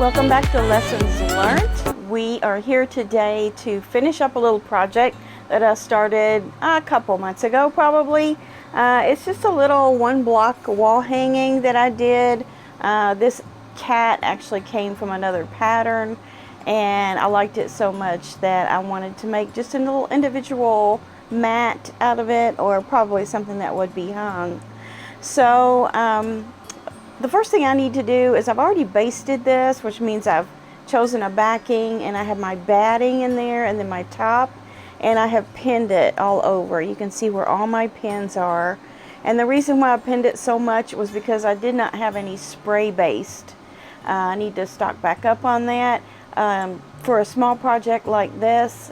Welcome back to Lessons Learned. We are here today to finish up a little project that I started a couple months ago probably. It's just a little one block wall hanging that I did. This cat actually came from another pattern and I liked it so much that I wanted to make just a little individual mat out of it, or probably something that would be hung. So the first thing I need to do is I've already basted this, which means I've chosen a backing and I have my batting in there and then my top, and I have pinned it all over. You can see where all my pins are. And the reason why I pinned it so much was because I did not have any spray based. I need to stock back up on that. For a small project like this,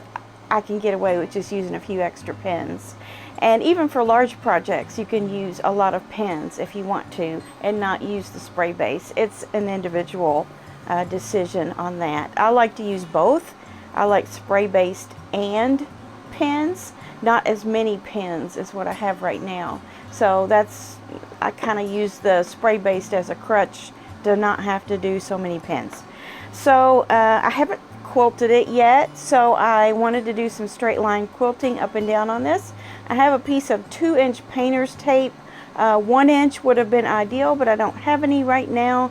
I can get away with just using a few extra pins. And even for large projects, you can use a lot of pins if you want to and not use the spray base. It's an individual decision on that. I like to use both. I like spray based and pins, not as many pins as what I have right now. So I kind of use the spray based as a crutch to not have to do so many pins. So I haven't quilted it yet, so I wanted to do some straight line quilting up and down on this. I have a piece of 2-inch painter's tape. 1 inch would have been ideal, but I don't have any right now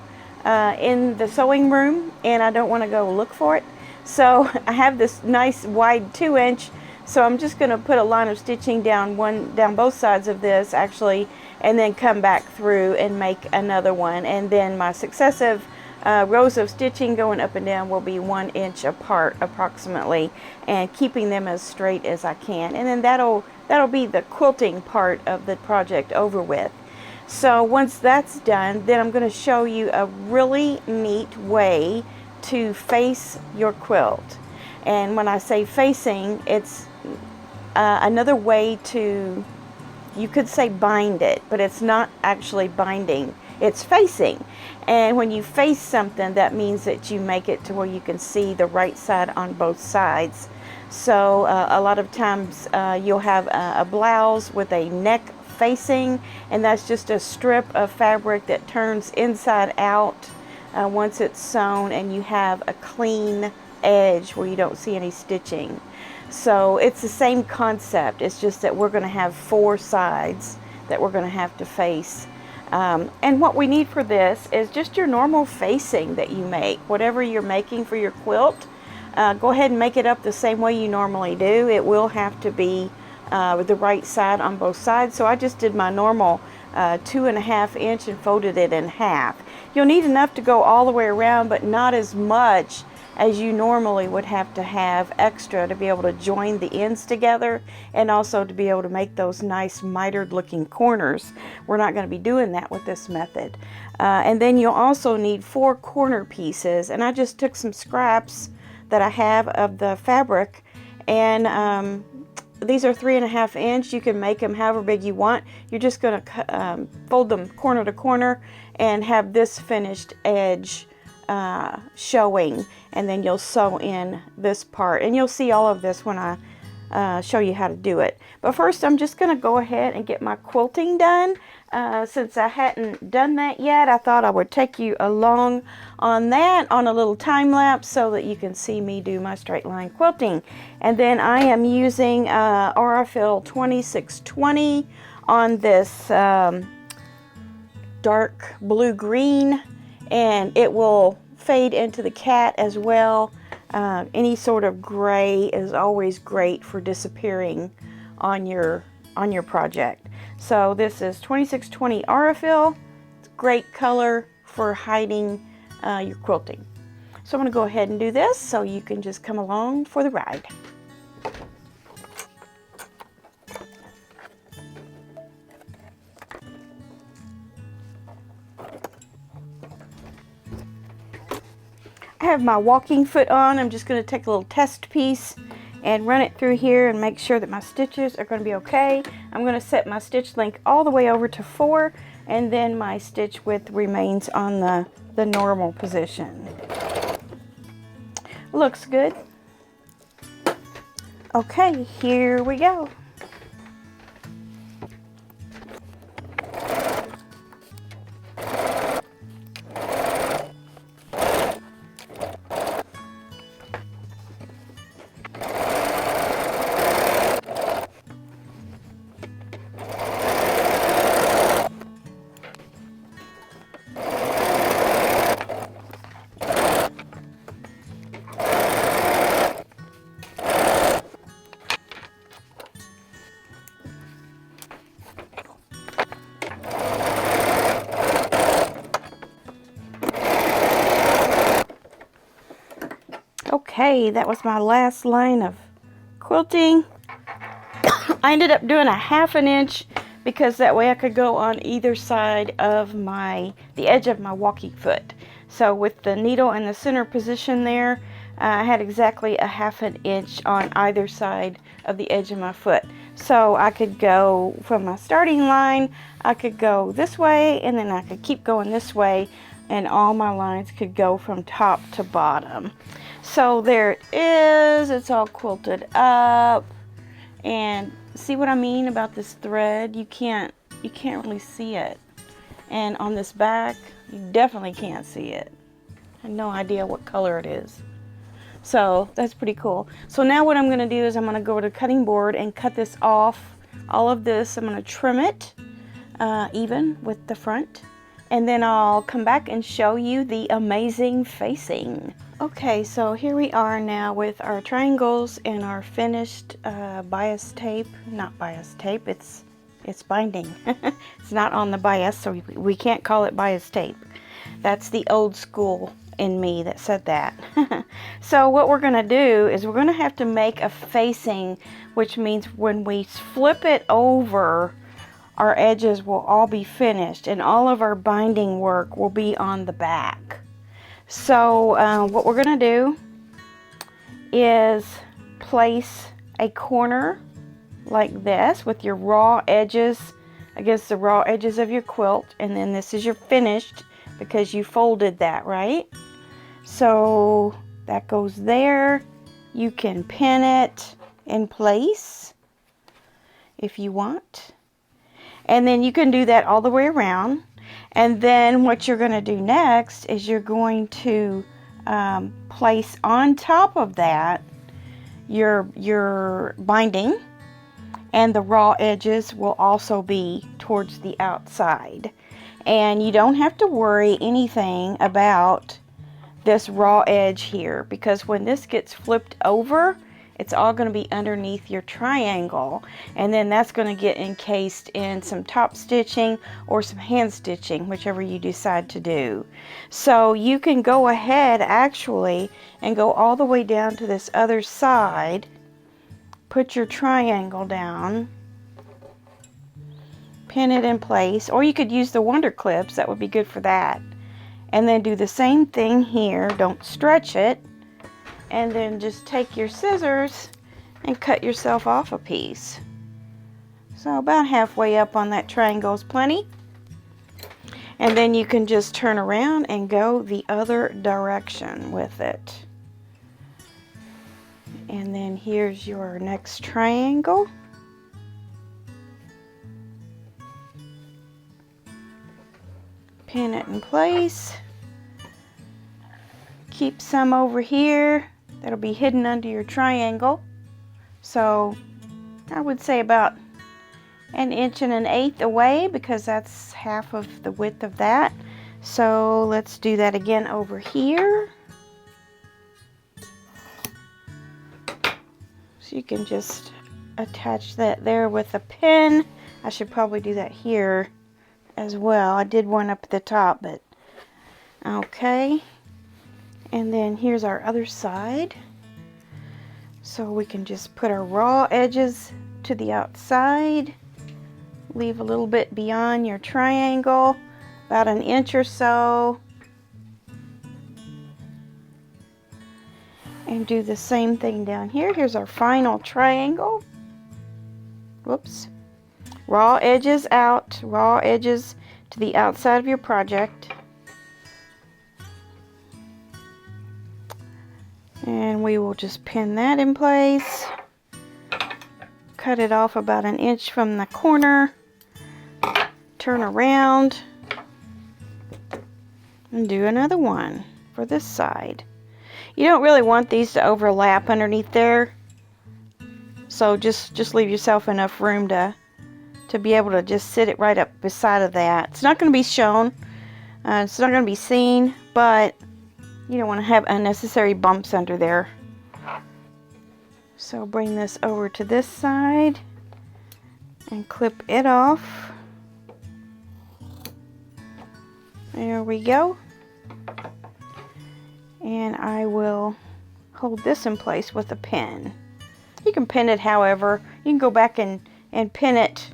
in the sewing room, and I don't want to go look for it. So I have this nice wide 2-inch, so I'm just going to put a line of stitching down both sides of this actually, and then come back through and make another one, and then my successive rows of stitching going up and down will be 1 inch apart approximately, and keeping them as straight as I can. And then that'll be the quilting part of the project over with. So once that's done, then I'm going to show you a really neat way to face your quilt. And when I say facing, it's another way to, you could say bind it, but it's not actually binding. It's facing. And when you face something, that means that you make it to where you can see the right side on both sides. So a lot of times you'll have a blouse with a neck facing, and that's just a strip of fabric that turns inside out once it's sewn, and you have a clean edge where you don't see any stitching. So it's the same concept. It's just that we're going to have 4 sides that we're going to have to face. And what we need for this is just your normal facing that you make. Whatever you're making for your quilt, go ahead and make it up the same way you normally do. It will have to be the right side on both sides. So I just did my normal 2.5 inch and folded it in half. You'll need enough to go all the way around, but not as much as you normally would have to have extra to be able to join the ends together, and also to be able to make those nice mitered looking corners. We're not going to be doing that with this method. And then you'll also need 4 corner pieces, and I just took some scraps that I have of the fabric, and these are 3.5 inch. You can make them however big you want. You're just going to fold them corner to corner and have this finished edge showing, and then you'll sew in this part, and you'll see all of this when I show you how to do it. But first I'm just going to go ahead and get my quilting done. Since I hadn't done that yet, I thought I would take you along on that on a little time lapse so that you can see me do my straight line quilting. And then I am using RFL 2620 on this dark blue green, and it will fade into the cat as well. Any sort of gray is always great for disappearing on your project. So this is 2620 RFL. It's a great color for hiding your quilting. So I'm going to go ahead and do this so you can just come along for the ride. I have my walking foot on. I'm just going to take a little test piece and run it through here and make sure that my stitches are going to be okay. I'm going to set my stitch length all the way over to 4, and then my stitch width remains on the normal position. Looks good. Okay, here we go. Okay, that was my last line of quilting. I ended up doing a 1/2 inch because that way I could go on either side of the edge of my walking foot. So with the needle in the center position there, I had exactly a 1/2 inch on either side of the edge of my foot. So I could go from my starting line, I could go this way, and then I could keep going this way, and all my lines could go from top to bottom. So there it is. It's all quilted up. And see what I mean about this thread? You can't really see it. And on this back, you definitely can't see it. I have no idea what color it is. So that's pretty cool. So now what I'm going to do is I'm going to go to the cutting board and cut this off. All of this, I'm going to trim it even with the front. And then I'll come back and show you the amazing facing. Okay, so here we are now with our triangles and our finished bias tape. Not bias tape, it's binding. It's not on the bias, so we can't call it bias tape. That's the old school in me that said that. So what we're going to do is we're going to have to make a facing, which means when we flip it over, our edges will all be finished and all of our binding work will be on the back. So what we're going to do is place a corner like this with your raw edges against the raw edges of your quilt, and then this is your finished because you folded that, right? So that goes there. You can pin it in place if you want, and then you can do that all the way around. And then what you're going to do next is you're going to place on top of that your binding, and the raw edges will also be towards the outside. And you don't have to worry anything about this raw edge here, because when this gets flipped over, it's all going to be underneath your triangle, and then that's going to get encased in some top stitching or some hand stitching, whichever you decide to do. So you can go ahead actually and go all the way down to this other side, put your triangle down, pin it in place, or you could use the Wonder Clips, that would be good for that. And then do the same thing here, don't stretch it, and then just take your scissors and cut yourself off a piece. So about halfway up on that triangle is plenty. And then you can just turn around and go the other direction with it. And then here's your next triangle. Pin it in place. Keep some over here that'll be hidden under your triangle. So I would say about 1 1/8 away, because that's half of the width of that. So let's do that again over here. So you can just attach that there with a pin. I should probably do that here as well. I did one up at the top, but okay. And then here's our other side. So we can just put our raw edges to the outside. Leave a little bit beyond your triangle, about 1 inch or so. And do the same thing down here. Here's our final triangle. Whoops. Raw edges out, raw edges to the outside of your project. And we will just pin that in place. Cut it off about 1 inch from the corner. Turn around. And do another one for this side. You don't really want these to overlap underneath there. So just leave yourself enough room to be able to just sit it right up beside of that. It's not going to be shown. It's not going to be seen, but you don't want to have unnecessary bumps under there. So bring this over to this side and clip it off. There we go. And I will hold this in place with a pin. You can pin it however. You can go back and pin it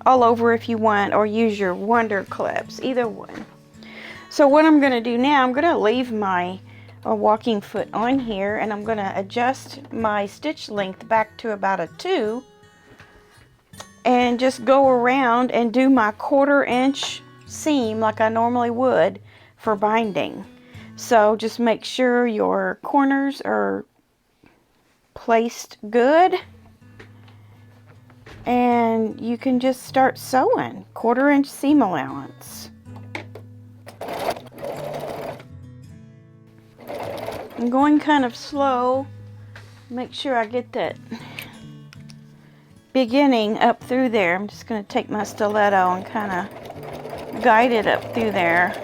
all over if you want, or use your wonder clips, either one. So what I'm going to do now, I'm going to leave my walking foot on here, and I'm going to adjust my stitch length back to about a 2, and just go around and do my 1/4 inch seam like I normally would for binding. So just make sure your corners are placed good, and you can just start sewing. 1/4 inch seam allowance. I'm going kind of slow. Make sure I get that beginning up through there. I'm just going to take my stiletto and kind of guide it up through there.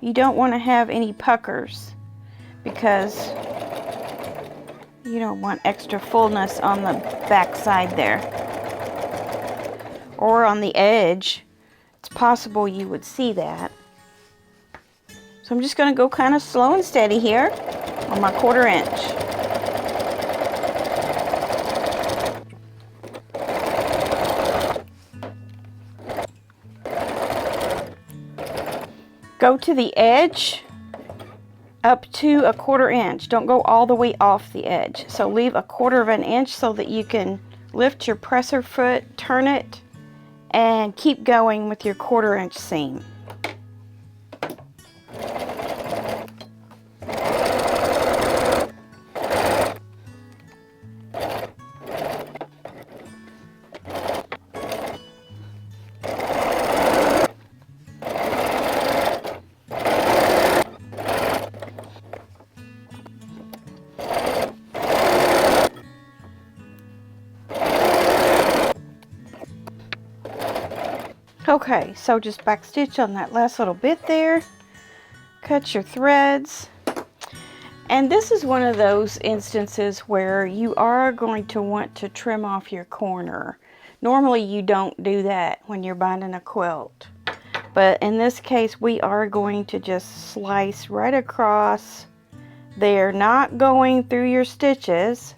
You don't want to have any puckers because you don't want extra fullness on the back side there or on the edge. It's possible you would see that. So I'm just going to go kind of slow and steady here on my 1/4 inch. Go to the edge up to a 1/4 inch. Don't go all the way off the edge. So leave a 1/4 inch so that you can lift your presser foot, turn it, and keep going with your 1/4 inch seam. Okay, so just back stitch on that last little bit there, cut your threads, and this is one of those instances where you are going to want to trim off your corner. Normally you don't do that when you're binding a quilt, but in this case we are going to just slice right across there, not going through your stitches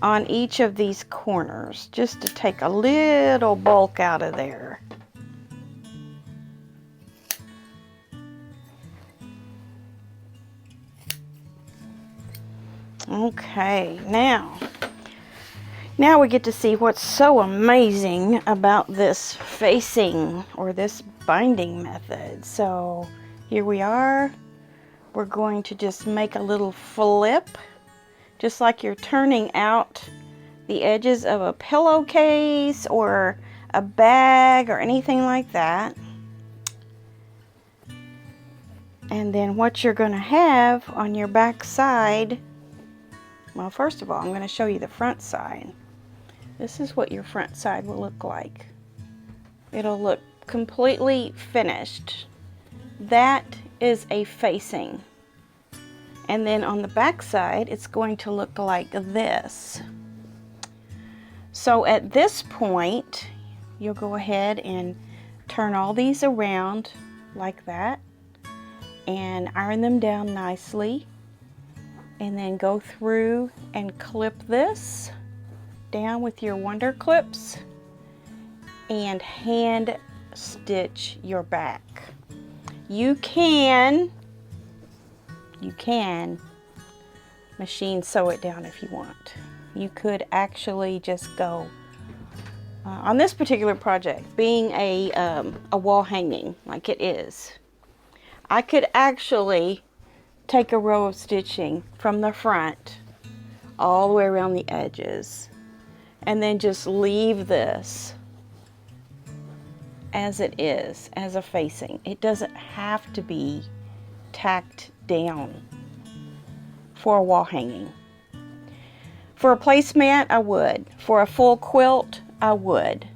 on each of these corners, just to take a little bulk out of there. Okay, now we get to see what's so amazing about this facing or this binding method. So here we are. We're going to just make a little flip, just like you're turning out the edges of a pillowcase or a bag or anything like that. And then what you're going to have on your back side, well, first of all, I'm going to show you the front side. This is what your front side will look like. It'll look completely finished. That is a facing. And then on the back side, it's going to look like this. So at this point, you'll go ahead and turn all these around like that and iron them down nicely. And then go through and clip this down with your wonder clips and hand stitch your back. You can machine sew it down if you want. You could actually just go on this particular project, being a wall hanging like it is, I could actually take a row of stitching from the front all the way around the edges and then just leave this as it is, as a facing. It doesn't have to be tacked down for a wall hanging. For a placemat, I would. For a full quilt, I would.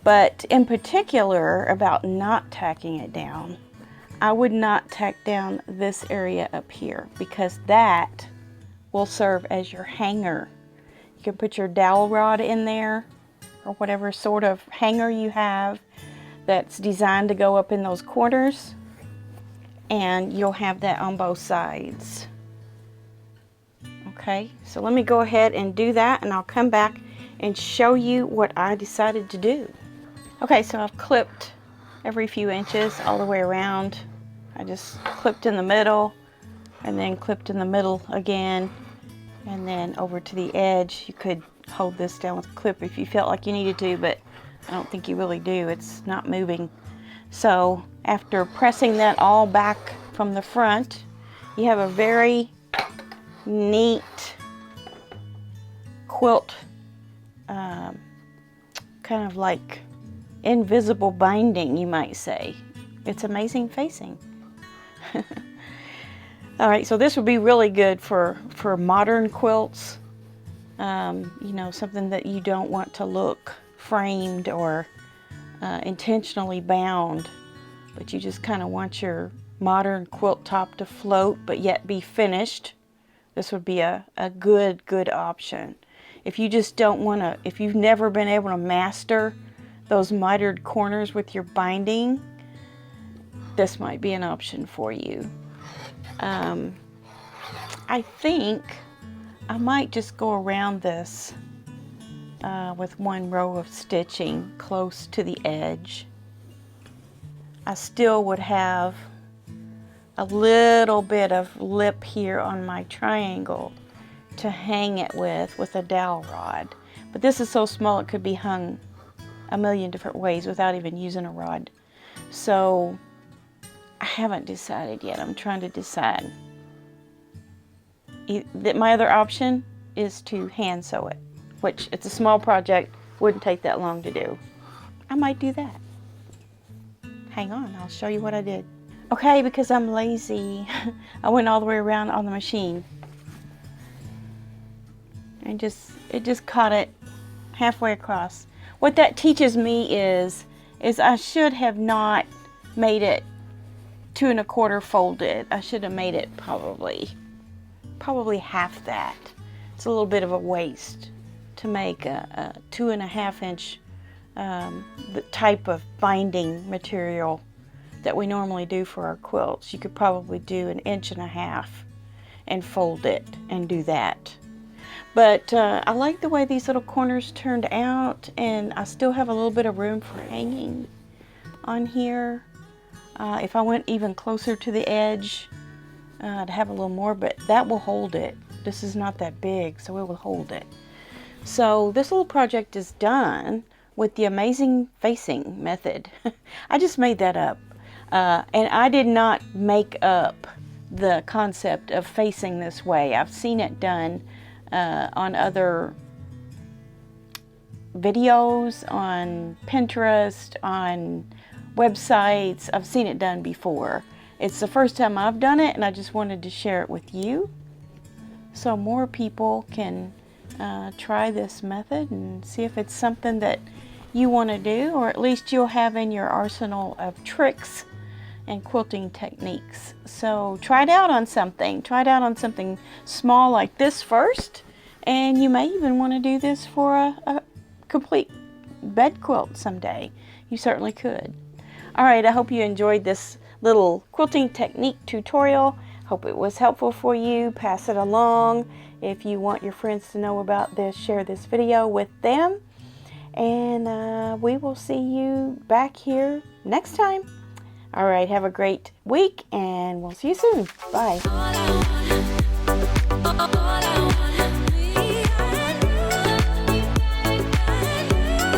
But in particular about not tacking it down, I would not tack down this area up here because that will serve as your hanger. You can put your dowel rod in there or whatever sort of hanger you have that's designed to go up in those corners, and you'll have that on both sides. Okay, so let me go ahead and do that, and I'll come back and show you what I decided to do. Okay, so I've clipped every few inches all the way around. I just clipped in the middle and then clipped in the middle again, and then over to the edge. You could hold this down with a clip if you felt like you needed to, but I don't think you really do. It's not moving. So after pressing that all back from the front, you have a very neat quilt, kind of like invisible binding, you might say. It's amazing facing. All right, so this would be really good for modern quilts. You know, something that you don't want to look framed or intentionally bound, but you just kind of want your modern quilt top to float but yet be finished. This would be a good option. If you just don't want to, if you've never been able to master those mitered corners with your binding, this might be an option for you. I think I might just go around this with one row of stitching close to the edge. I still would have a little bit of lip here on my triangle to hang it with a dowel rod. But this is so small it could be hung a million different ways without even using a rod. So I haven't decided yet. I'm trying to decide. My other option is to hand sew it, which it's a small project, wouldn't take that long to do. I might do that. Hang on, I'll show you what I did. Okay, because I'm lazy, I went all the way around on the machine. And it just caught it halfway across. What that teaches me is I should have not made it 2 1/4 folded. I should have made it probably half that. It's a little bit of a waste to make a 2 1/2 inch the type of binding material that we normally do for our quilts. You could probably do 1 1/2 inch and fold it and do that. But I like the way these little corners turned out, and I still have a little bit of room for hanging on here. If I went even closer to the edge, I'd have a little more, but that will hold it. This is not that big, so it will hold it. So this little project is done with the amazing facing method. I just made that up. And I did not make up the concept of facing this way. I've seen it done on other videos, on Pinterest, on websites. I've seen it done before. It's the first time I've done it, and I just wanted to share it with you so more people can try this method and see if it's something that you want to do, or at least you'll have in your arsenal of tricks and quilting techniques. So try it out on something. Try it out on something small like this first, and you may even want to do this for a complete bed quilt someday. You certainly could. All right, I hope you enjoyed this little quilting technique tutorial. Hope it was helpful for you. Pass it along. If you want your friends to know about this, share this video with them. And we will see you back here next time. All right, have a great week, and we'll see you soon. Bye.